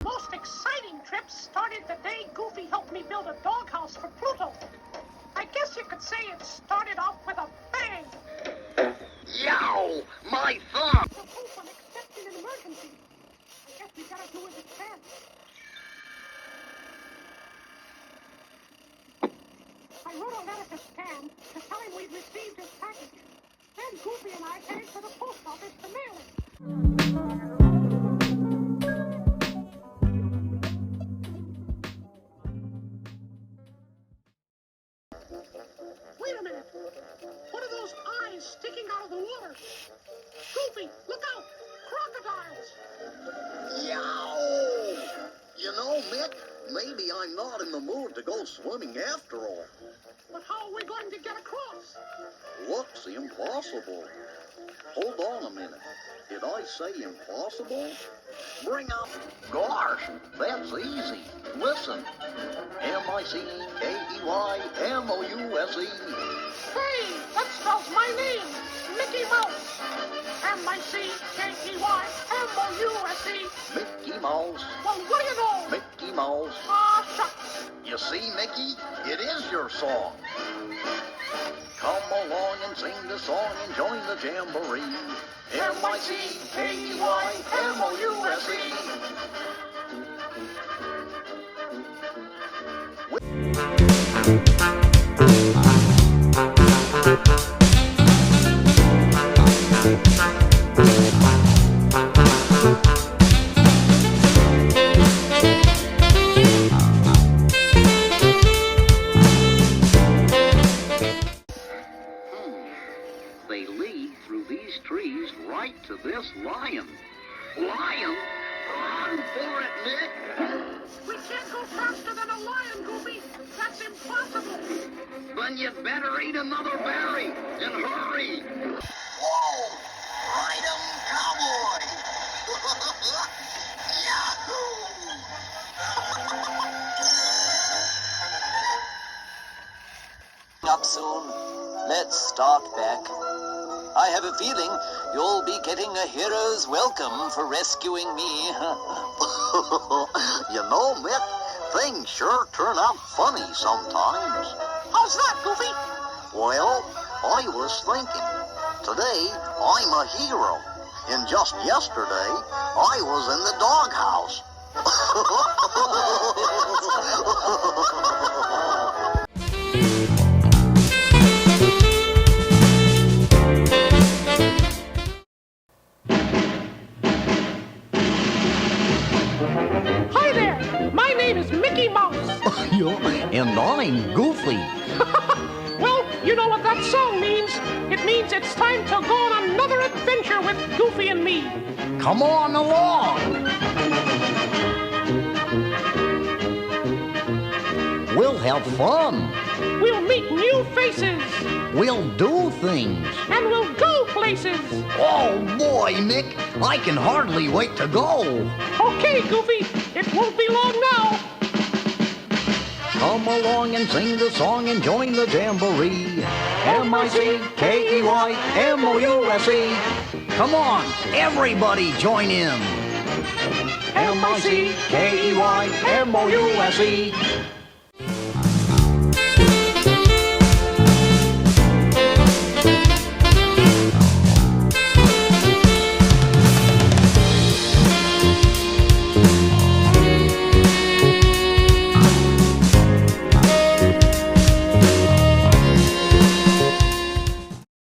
Most exciting trip started the day Goofy helped me build a doghouse for Pluto. I guess you could say it started off with a bang. Yow! My thumb! The proof of accepting an emergency. I guess we gotta do as it can. I wrote a letter to Stan to tell him we'd received his package. Then Goofy and I headed to the post office to mail it. Wait a minute. What are those eyes sticking out of the water? Goofy, look out! Crocodiles! Yow! You know, Mick, maybe I'm not in the mood to go swimming after all. But how are we going to get across? Looks impossible. Hold on a minute. Did I say impossible? Bring up. Gosh, that's easy. Listen. M-I-C-K-E-Y-M-O-U-S-E. Hey, that spells my name, Mickey Mouse. M-I-C-K-E-Y-M-O-U-S-E. Mickey Mouse. Well, what do you know? Mickey Mouse. Ah, shucks. You see, Mickey, it is your song. Come along and sing the song and join the jamboree. M-I-C-K-E-Y-M-O-U-S-E. They lead through these trees right to this lion. Lion? Run for it, Nick! We can't go faster than a lion, Goofy. That's impossible. Then you'd better eat another berry and hurry. Whoa! Ride 'em, cowboy! Yahoo! Up soon. Let's start back. I have a feeling you'll be getting a hero's welcome for rescuing me. You know, Mick, things sure turn out funny sometimes. How's that, Goofy? Well, I was thinking, today I'm a hero, and just yesterday I was in the doghouse. Hi there. My name is Mickey Mouse. And I'm Goofy. Well, you know what that song means. It means it's time to go on another adventure with Goofy and me. Come on along. We'll have fun. We'll meet new faces. We'll do things. And we'll go places. Oh boy, Mick, I can hardly wait to go. Okay, Goofy, it won't be long now. Come along and sing the song and join the jamboree. M-I-C-K-E-Y-M-O-U-S-E. Come on, everybody join in. M-I-C-K-E-Y-M-O-U-S-E.